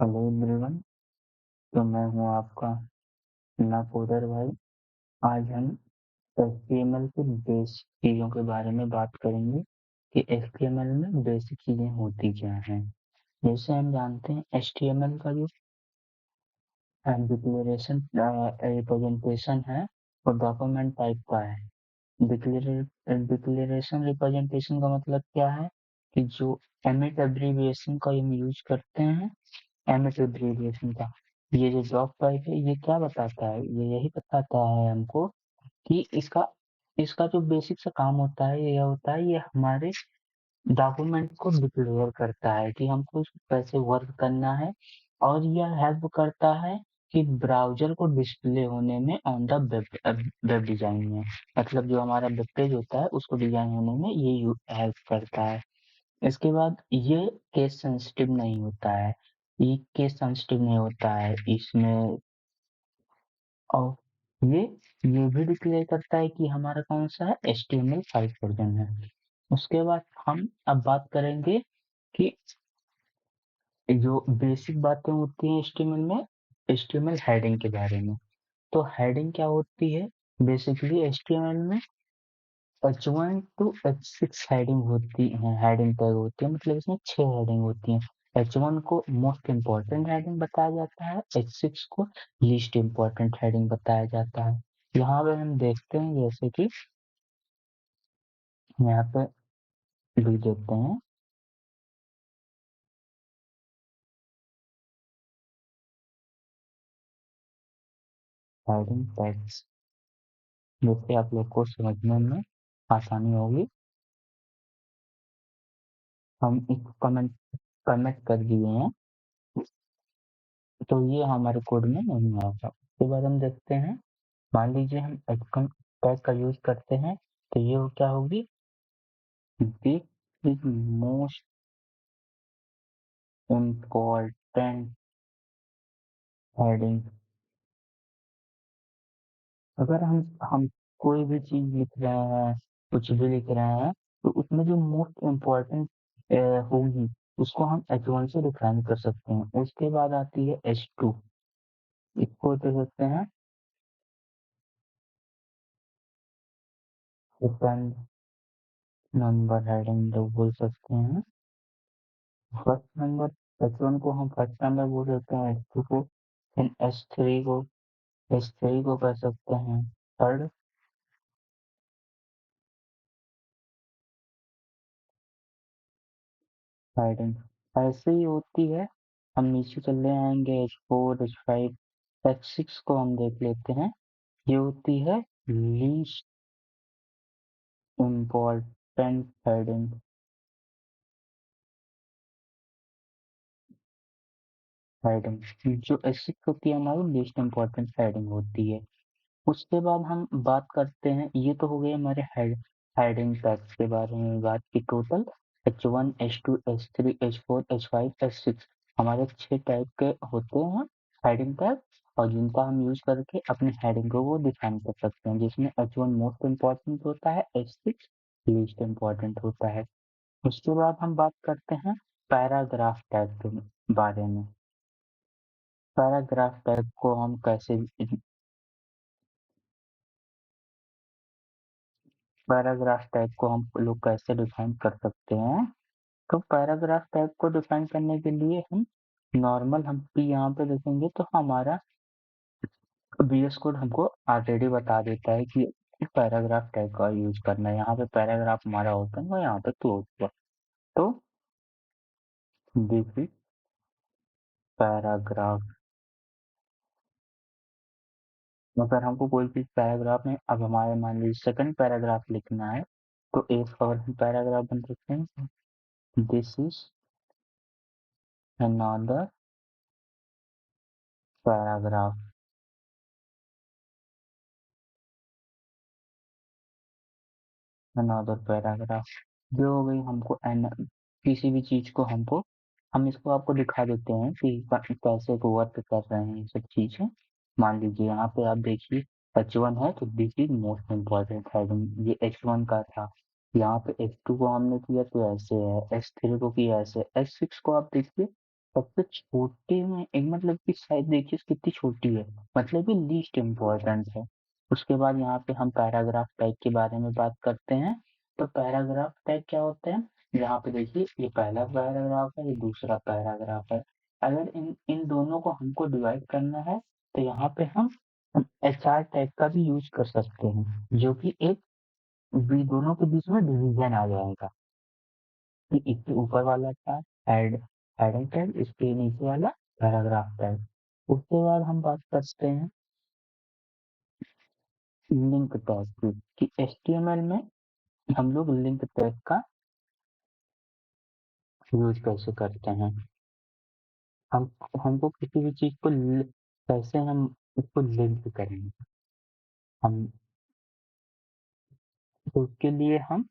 Hello everyone. तो मैं हूँ आपका नकोदर भाई। आज हम एचटीएमएल के बेसिक चीज़ों के बारे में बात करेंगे कि एचटीएमएल में बेसिक चीज़ें होती क्या हैं। जैसे हम जानते हैं एचटीएमएल का जो डिक्लेरेशन रिप्रेजेंटेशन है वो डॉक्यूमेंट टाइप का है। डिक्लेरेशन रिप्रेजेंटेशन का मतलब क्या है कि जो एमिट एब्रीविएशन का हम यूज करते हैं, एमिट एब्रीविएशन का ये जो जॉब टाइप है ये क्या बताता है, ये यही बताता है हमको कि इसका इसका जो बेसिक सा काम होता है ये होता है, ये हमारे डॉक्यूमेंट को डिक्लेयर करता है कि हमको कैसे वर्क करना है। और यह हेल्प करता है कि ब्राउज़र को डिस्प्ले होने में ऑन द वेब डिज़ाइन में, मतलब जो हमारा वेब पेज होता है उसको डिज़ाइन होने में ये हेल्प करता है। इसके बाद ये केस सेंसिटिव नहीं होता है, ये केस सेंसिटिव नहीं होता है इसमें। और ये ये भी डिक्लेयर करता है कि हमारा कौन सा है, HTML5 वर्जन है। उसके बाद हम अब बात करेंगे कि जो बेसिक बातें होती हैं HTML में, HTML हेडिंग के बारे में। तो हेडिंग क्या होती है, बेसिकली HTML में H1 टू H6 हेडिंग होती है, हेडिंग टैग होती है, मतलब इसमें 6 हेडिंग होती हैं। H1 को मोस्ट इम्पोर्टेंट हेडिंग बताया जाता है, H6 को लीस्ट इम्पोर्टेंट हेडिंग बताया जाता है। यहाँ पे हम देखते हैं जैसे कि यहाँ पे लिख देते हैं हेडिंग टैग्स, जिससे आप लोग को समझने में आसानी होगी। हम एक कमेंट कमेंट कर दिए हैं, तो ये हमारे कोड में नहीं आएगा। उसके बाद हम देखते हैं, मान लीजिए हम एचकम टैग का यूज करते हैं, तो ये क्या होगी, this is most important heading. अगर हम कोई भी चीज लिख रहे हैं, कुछ भी लिख रहे हैं, तो उसमें जो मोस्ट इम्पोर्टेंट होगी उसको हम H1 से डिफाइन कर सकते हैं। उसके बाद आती है H2, इसको दे सकते हैं सेकंड नंबर हेडिंग जो बोल सकते हैं। फर्स्ट नंबर H1 को हम फर्स्ट नंबर बोल सकते हैं, H2 को, फिर एच थ्री को कर सकते हैं थर्ड हेडिंग। ऐसे ही होती है। हम नीचे चले आएंगे, H4 H5 H6 को हम देख लेते हैं। ये होती है लीस्ट इम्पोर्टेंट हेडिंग। हेडिंग जो H6 होती है हमारी लीस्ट इम्पोर्टेंट हेडिंग होती है। उसके बाद हम बात करते हैं, ये तो हो गए हमारे हेडिंग टैग्स के बारे में बात की total. H1 H2 H3 H4 H5 H6 हमारे 6 टाइप के होते हैं हेडिंग टैग, और जिनका हम यूज करके अपने हेडिंग को वो डिफाइन कर सकते हैं, जिसमें H1 मोस्ट इम्पोर्टेंट होता है, H6 लीस्ट इम्पोर्टेंट होता है। उसके बाद हम बात करते हैं पैराग्राफ टैग के बारे में। पैराग्राफ टैग को हम कैसे पैराग्राफ टैग को हम लोग कैसे डिफाइन कर सकते हैं। तो पैराग्राफ टैग को डिफाइन करने के लिए हम नॉर्मल हम भी यहाँ पे देखेंगे तो हमारा VS कोड हमको ऑलरेडी बता देता है कि पैराग्राफ टैग का यूज करना है। यहाँ पे पैराग्राफ हमारा ओपन हुआ, यहाँ पे क्लोज हुआ, तो दिस इज पैराग्राफ। अगर हमको कोई चीज पैराग्राफ में, अब हमारे मान लीजिए सेकंड पैराग्राफ लिखना है, तो एक और हम पैराग्राफ बन सकते हैं, this is another paragraph. Another paragraph जो हो गई हमको एन, किसी भी चीज को हमको, हम इसको आपको दिखा देते हैं कि कैसे को वर्क कर रहे हैं ये सब चीजें। मान लीजिए यहाँ पे आप देखिए H1 है तो this is most important heading, ये H1 का था। यहाँ पे H2 को हमने किया तो ऐसे है, H3 को किया ऐसे, H6 को आप देखिए सबसे छोटे में एक मतलब कि शायद देखिए कितनी छोटी है, मतलब कि लीस्ट इम्पोर्टेंट है। उसके बाद यहाँ पे हम पैराग्राफ टैग के बारे में बात करते हैं। तो पैराग्राफ टैग क्या होता है? यहाँ पे देखिए ये पहला पैराग्राफ है, ये दूसरा पैराग्राफ है। अगर इन इन दोनों को हमको डिवाइड करना है तो यहाँ पे हम एचआर टैग का भी यूज कर सकते हैं, जो कि एक दोनों के बीच में डिवीजन आ जाएगा कि इसके ऊपर वाला था हेड हेडिंग टैग, इसके नीचे वाला पैराग्राफ टैग। उसके बाद हम बात करते हैं लिंक टैग की, कि एचटीएमएल में हम लोग लिंक टैग का यूज कैसे करते हैं। हम हमको किसी भी चीज को कैसे हम उसको लिंक करेंगे हम, तो उसके लिए हम